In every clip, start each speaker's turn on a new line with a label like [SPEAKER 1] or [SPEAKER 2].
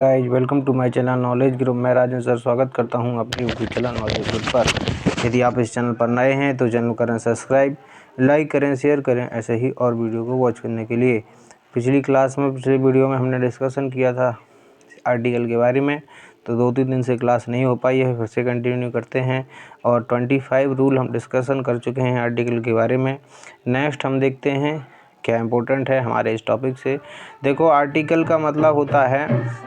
[SPEAKER 1] Guys welcome to my channel knowledge group. मैं Rajan sir स्वागत करता हूं अपने यूट्यूब चैनल नॉलेज ग्रुप पर। यदि आप इस चैनल पर नए हैं तो चैनल करें सब्सक्राइब, लाइक करें, शेयर करें ऐसे ही और वीडियो को वॉच करने के लिए। पिछली वीडियो में हमने डिस्कशन किया था आर्टिकल के बारे में, तो 2-3 दिन से क्लास नहीं हो पाई है, फिर से कंटिन्यू करते हैं। और 25 रूल हम डिस्कशन कर चुके हैं आर्टिकल के बारे में। नेक्स्ट हम देखते हैं क्या इम्पोर्टेंट है हमारे इस टॉपिक से। देखो, आर्टिकल का मतलब होता है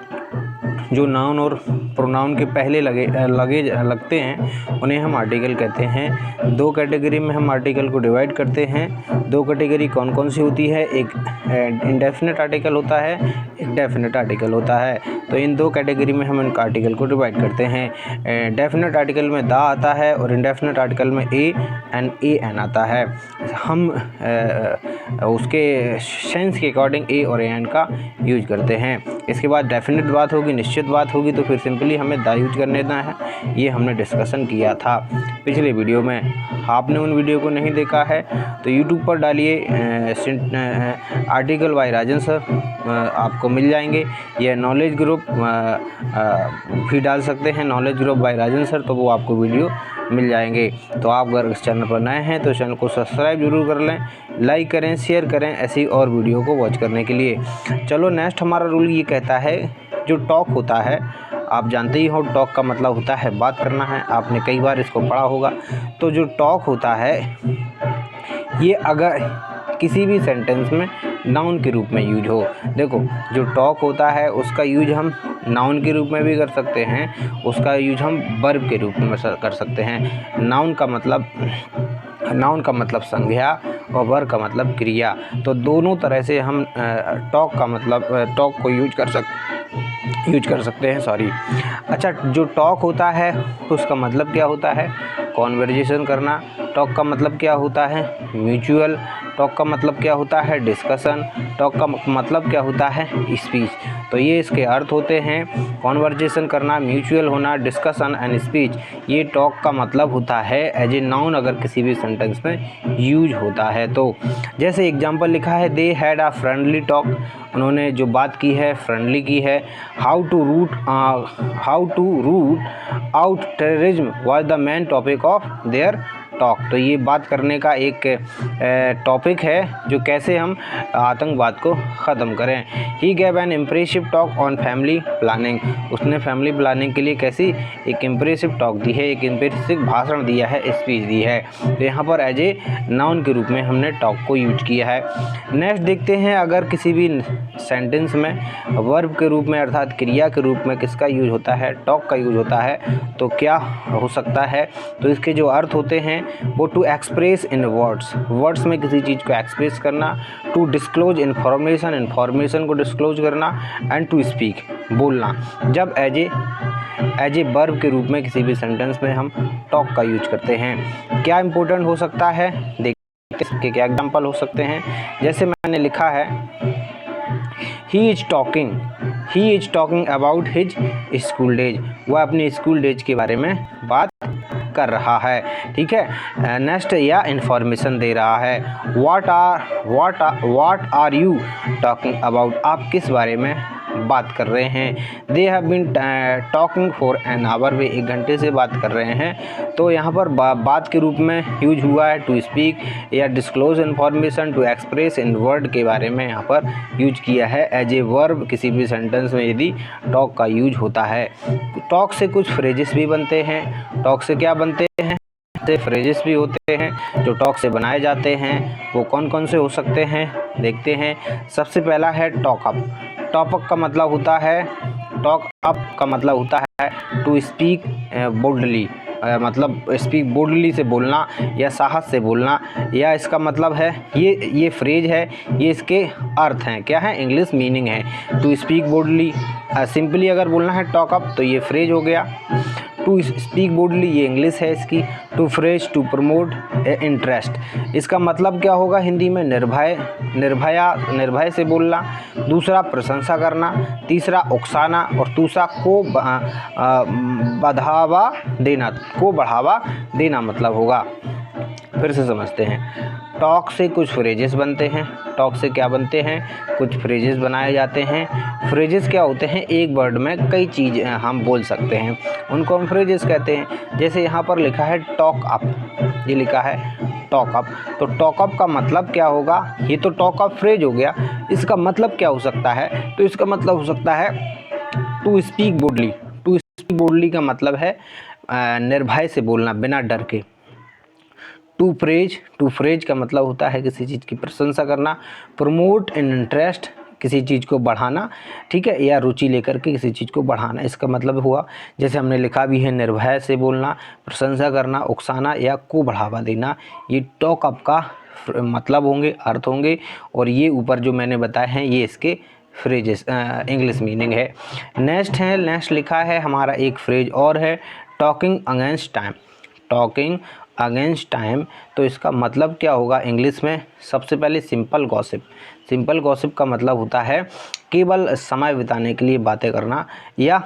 [SPEAKER 1] जो नाउन और प्रोनाउन के पहले लगते हैं उन्हें हम आर्टिकल कहते हैं। दो कैटेगरी में हम आर्टिकल को डिवाइड करते हैं। दो कैटेगरी कौन कौन सी होती है? एक इंडेफिनिट आर्टिकल होता है, एक डेफिनिट आर्टिकल होता है। तो इन दो कैटेगरी में हम इनका आर्टिकल को डिवाइड करते हैं। डेफिनिट आर्टिकल में दा आता है और इंडेफिनिट आर्टिकल में ए एन आता है। हम उसके सेंस के अकॉर्डिंग ए और एन का यूज करते हैं। इसके बाद डेफिनिट बात होगी, निश्चित बात होगी, तो फिर सिंपली हमें दा यूज करने देना है। ये हमने डिस्कशन किया था पिछले वीडियो में। आपने उन वीडियो को नहीं देखा है तो यूट्यूब पर डालिए आर्टिकल बाय राजन सर, आपको मिल जाएंगे। यह नॉलेज ग्रुप भी डाल सकते हैं, knowledge group by Rajan sir, तो वो आपको वीडियो मिल जाएंगे। तो आप अगर इस चैनल पर नए हैं तो चैनल को सब्सक्राइब जरूर कर लें, लाइक करें, शेयर करें ऐसी और वीडियो को वॉच करने के लिए। चलो, नेक्स्ट हमारा रूल ये कहता है जो टॉक होता है, आप जानते ही हो टॉक का मतलब होता है बात करना है, आपने कई बार इसको पढ़ा होगा। तो जो टॉक होता है ये अगर किसी भी सेंटेंस में नाउन के रूप में यूज हो। देखो, जो टॉक होता है उसका यूज हम नाउन के रूप में भी कर सकते हैं, उसका यूज हम वर्ब के रूप में कर सकते हैं। नाउन का मतलब संज्ञा और वर्ब का मतलब क्रिया। तो दोनों तरह से हम टॉक को यूज कर सकते हैं। अच्छा, जो टॉक होता है उसका मतलब क्या होता है? कॉन्वर्जेशन करना। टॉक का मतलब क्या होता है? म्यूचुअल। टॉक का मतलब क्या होता है? डिस्कशन। टॉक का मतलब क्या होता है? स्पीच। तो ये इसके अर्थ होते हैं। कॉन्वर्जेशन करना, म्यूचुअल होना, डिस्कशन एंड स्पीच, ये टॉक का मतलब होता है एज ए नाउन अगर किसी भी सेंटेंस में यूज होता है तो। जैसे एग्जांपल लिखा है, they had a friendly talk, उन्होंने जो बात की है फ्रेंडली की है। How to root out terrorism was the main topic of their talk. तो ये बात करने का एक टॉपिक है जो कैसे हम आतंकवाद को ख़त्म करें। He gave an impressive talk on family planning, उसने फैमिली प्लानिंग के लिए कैसी एक इम्प्रेसिव टॉक दी है, एक इम्प्रेसिव भाषण दिया है, स्पीच दी है। तो यहाँ पर एज ए नाउन के रूप में हमने टॉक को यूज किया है। नेक्स्ट देखते हैं, अगर किसी भी सेंटेंस में वर्ब के रूप में अर्थात क्रिया के रूप में किसका यूज होता है? टॉक का यूज होता है, तो क्या हो सकता है? तो इसके जो अर्थ होते हैं वो टू एक्सप्रेस इन वर्ड्स में किसी चीज़ को एक्सप्रेस करना, टू डिस्क्लोज इन्फॉर्मेशन को डिस्क्लोज करना, एंड टू स्पीक, बोलना। जब एज ए वर्ब के रूप में किसी भी सेंटेंस में हम टॉक का यूज करते हैं। क्या इंपॉर्टेंट हो सकता है? देखते हैं क्या एग्जाम्पल हो सकते हैं। जैसे मैंने लिखा है, he is talking about his school days, वह अपने स्कूल डेज के बारे में बात कर रहा है। ठीक है। नेक्स्ट, या इंफॉर्मेशन दे रहा है। What are you talking about, आप किस बारे में बात कर रहे हैं? They have been talking for an hour, वे 1 घंटे से बात कर रहे हैं। तो यहाँ पर बात के रूप में यूज हुआ है टू स्पीक, या disclose information, to express in word के बारे में यहाँ पर यूज किया है एज ए वर्ब किसी भी सेंटेंस में यदि टॉक का यूज होता है। टॉक से कुछ फ्रेजेस भी बनते हैं। टॉक से क्या बनते हैं? फ्रेजेस भी होते हैं जो टॉक से बनाए जाते हैं। वो कौन कौन से हो सकते हैं देखते हैं। सबसे पहला है टॉक अप। टॉक अप का मतलब होता है टू स्पीक बोल्डली, मतलब स्पीक बोल्डली से बोलना या साहस से बोलना। या इसका मतलब है, ये फ्रेज है, ये इसके अर्थ हैं, क्या है? इंग्लिश मीनिंग है। टू स्पीक बोल्डली, सिंपली अगर बोलना है टॉक अप तो ये फ्रेज हो गया। टू स्पीक बोल्डली ये इंग्लिश है इसकी। To phrase, to promote interest, इसका मतलब क्या होगा हिंदी में? निर्भय से बोलना। दूसरा, प्रशंसा करना। तीसरा, उकसाना। और दूसरा, को बढ़ावा देना मतलब होगा। फिर से समझते हैं। टॉक से कुछ फ्रेजेस बनते हैं। टॉक से क्या बनते हैं? कुछ फ्रेजेस बनाए जाते हैं। फ्रेजेस क्या होते हैं? एक वर्ड में कई चीज़ हम बोल सकते हैं, उनको हम फ्रेजेस कहते हैं। जैसे यहाँ पर लिखा है टॉक अप, ये लिखा है टॉक अप, तो टॉक अप का मतलब क्या होगा? ये तो टॉक अप फ्रेज हो गया, इसका मतलब क्या हो सकता है? तो इसका मतलब हो सकता है to speak boldly. To speak boldly का मतलब है निर्भय से बोलना, बिना डर के। टू फ्रेज का मतलब होता है किसी चीज़ की प्रशंसा करना। प्रमोट इन इंटरेस्ट, किसी चीज़ को बढ़ाना, ठीक है, या रुचि लेकर के किसी चीज़ को बढ़ाना, इसका मतलब हुआ। जैसे हमने लिखा भी है निर्भय से बोलना, प्रशंसा करना, उकसाना या को बढ़ावा देना, ये टॉक अप का मतलब होंगे, अर्थ होंगे। और ये ऊपर जो मैंने बताए हैं ये इसके फ्रेजेस इंग्लिश मीनिंग है। नेक्स्ट लिखा है हमारा एक फ्रेज और है talking against time. Talking against time, तो इसका मतलब क्या होगा इंग्लिश में? सबसे पहले सिंपल गॉसिप। सिंपल गॉसिप का मतलब होता है केवल समय बिताने के लिए बातें करना, या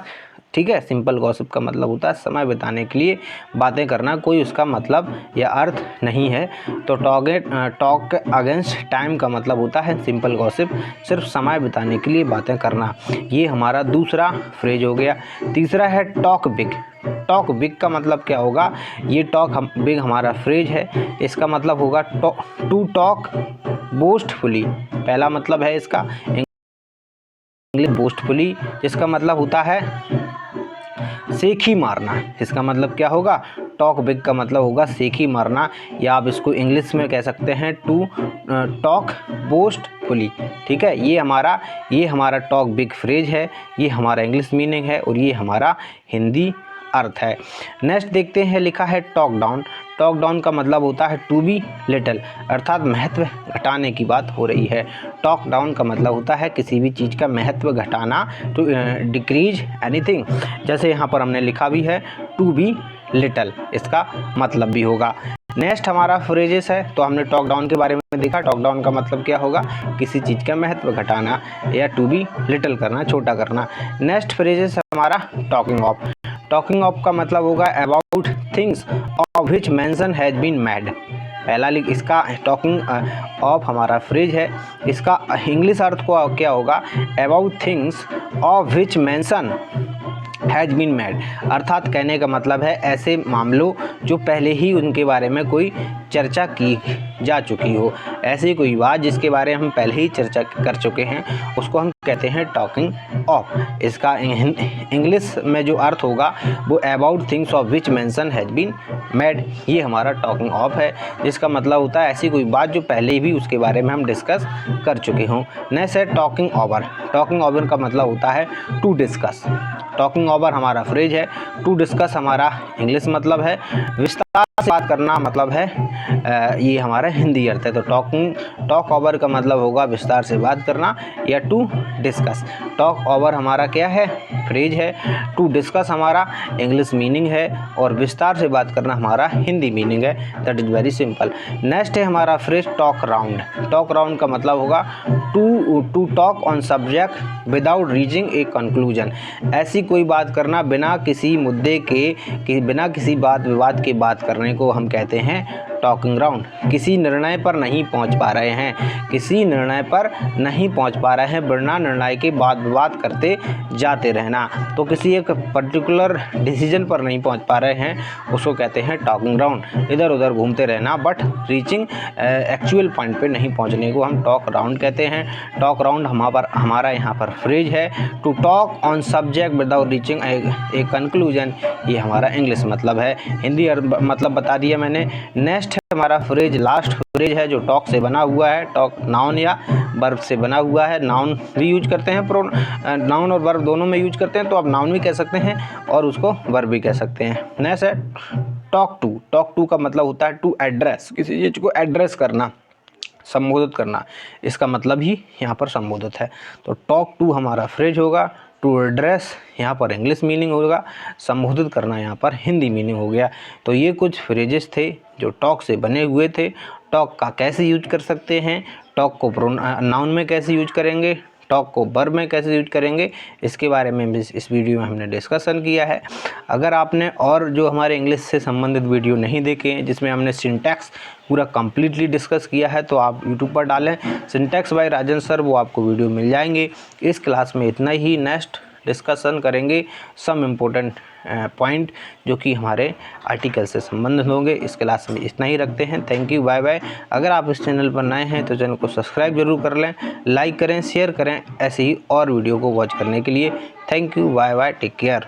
[SPEAKER 1] ठीक है, सिंपल गॉसिप का मतलब होता है समय बिताने के लिए बातें करना, कोई उसका मतलब या अर्थ नहीं है। तो टॉक अगेंस्ट टाइम का मतलब होता है सिंपल गॉसिप, सिर्फ समय बिताने के लिए बातें करना। ये हमारा दूसरा फ्रेज हो गया। तीसरा है टॉक बिग। टॉक बिग का मतलब क्या होगा? ये टॉक बिग हमारा फ्रेज है, इसका मतलब होगा टू टॉक बोस्टफुली। पहला मतलब है इसका इंग्लिश बोस्टफुली, जिसका मतलब होता है सेखी मारना। इसका मतलब क्या होगा? टॉक बिग का मतलब होगा सेखी मारना, या आप इसको इंग्लिश में कह सकते हैं टू टॉक बोस्टफुली। ठीक है, ये हमारा टॉक बिग फ्रेज है, ये हमारा इंग्लिश मीनिंग है और ये हमारा हिंदी अर्थ है। नेक्स्ट देखते हैं, लिखा है टॉक डाउन। टॉक डाउन का मतलब होता है टू बी लिटिल, अर्थात महत्व घटाने की बात हो रही है। टॉक डाउन का मतलब होता है किसी भी चीज़ का महत्व घटाना, टू डिक्रीज एनीथिंग। जैसे यहाँ पर हमने लिखा भी है टू बी लिटिल, इसका मतलब भी होगा। नेक्स्ट हमारा फ्रेजेस है, तो हमने टॉक डाउन के बारे में देखा। टॉक डाउन का मतलब क्या होगा? किसी चीज़ का महत्व घटाना या टू बी लिटिल करना, छोटा करना। नेक्स्ट फ्रेजेस हमारा टॉकिंग ऑफ। टॉकिंग ऑफ का मतलब होगा about things of which mention has been made. पहला इसका टॉकिंग ऑफ हमारा फ्रेज है, इसका इंग्लिश अर्थ को क्या होगा? About things of which mention has been made, अर्थात कहने का मतलब है ऐसे मामलों जो पहले ही उनके बारे में कोई चर्चा की जा चुकी हो। ऐसी कोई बात जिसके बारे में हम पहले ही चर्चा कर चुके हैं, उसको हम कहते हैं टॉकिंग ऑफ। इसका इंग्लिश में जो अर्थ होगा वो about things of which mention has been made, ये हमारा टॉकिंग ऑफ है, जिसका मतलब होता है ऐसी कोई बात जो पहले भी उसके बारे में हम डिस्कस कर चुके हों। नेक्स्ट है टॉकिंग ओवर। टॉकिंग ओवर का मतलब होता है टू डिस्कस। टॉकिंग ओवर हमारा फ्रेज है, टू डिस्कस हमारा इंग्लिश मतलब है, विस्तार से बात करना मतलब है ये हमारा हिंदी अर्थ है। तो टॉक ओवर का मतलब होगा विस्तार से बात करना या टू डिस्कस। टॉक ओवर हमारा क्या है? फ्रेज है। टू डिस्कस हमारा इंग्लिश मीनिंग है और विस्तार से बात करना हमारा हिंदी मीनिंग है। That is very simple. Next है हमारा phrase talk round. Talk round का मतलब होगा to talk on subject without reaching a conclusion. ऐसी कोई बात करना बिना किसी मुद्दे के बिना किसी बात विवाद के बात करने को हम कहते हैं टॉकिंग राउंड। किसी निर्णय पर नहीं पहुंच पा रहे हैं, किसी निर्णय पर नहीं पहुंच पा रहे हैं, बिना निर्णय के बात विवाद करते जाते रहना। तो किसी एक पर्टिकुलर डिसीजन पर नहीं पहुंच पा रहे हैं, उसको कहते हैं टॉकिंग राउंड। इधर उधर घूमते रहना बट रीचिंग एक्चुअल पॉइंट पे नहीं पहुंचने को हम टॉक राउंड कहते हैं। टॉक राउंड हमारा यहाँ पर फ्रेज है to talk on subject without reaching a conclusion, ये हमारा इंग्लिश मतलब है। हिंदी मतलब बता दिया मैंने। नेक्स्ट हमारा फ्रेज लास्ट फ्रेज है जो टॉक से बना हुआ है। टॉक नाउन या वर्ब से बना हुआ है। नाउन भी यूज करते हैं, नाउन और वर्ब दोनों में यूज करते हैं, तो आप नाउन भी कह सकते हैं और उसको वर्ब भी कह सकते हैं। नेक्स्ट है टॉक टू। टॉक टू का मतलब होता है टू एड्रेस, किसी चीज़ को एड्रेस करना, संबोधित करना, इसका मतलब ही यहाँ पर संबोधित है। तो टॉक टू हमारा फ्रेज होगा, टू एड्रेस यहाँ पर इंग्लिश मीनिंग होगा, संबोधित करना यहाँ पर हिंदी मीनिंग हो गया। तो ये कुछ फ्रेजेस थे जो टॉक से बने हुए थे। टॉक का कैसे यूज कर सकते हैं, टॉक को नाउन में कैसे यूज करेंगे, टॉक को वर्ब में कैसे यूज करेंगे इसके बारे में भी इस वीडियो में हमने डिस्कशन किया है। अगर आपने और जो हमारे इंग्लिश से संबंधित वीडियो नहीं देखे हैं जिसमें हमने सिंटैक्स पूरा कंप्लीटली डिस्कस किया है तो आप यूट्यूब पर डालें सिंटैक्स बाय राजन सर, वो आपको वीडियो मिल जाएंगे। इस क्लास में इतना ही। नेक्स्ट डिस्कशन करेंगे सम इम्पोर्टेंट पॉइंट जो कि हमारे आर्टिकल से संबंधित होंगे। इस क्लास में इतना ही रखते हैं। Thank you, bye bye. अगर आप इस चैनल पर नए हैं तो चैनल को सब्सक्राइब जरूर कर लें, लाइक करें, शेयर करें ऐसे ही और वीडियो को वॉच करने के लिए। Thank you, bye bye, take care.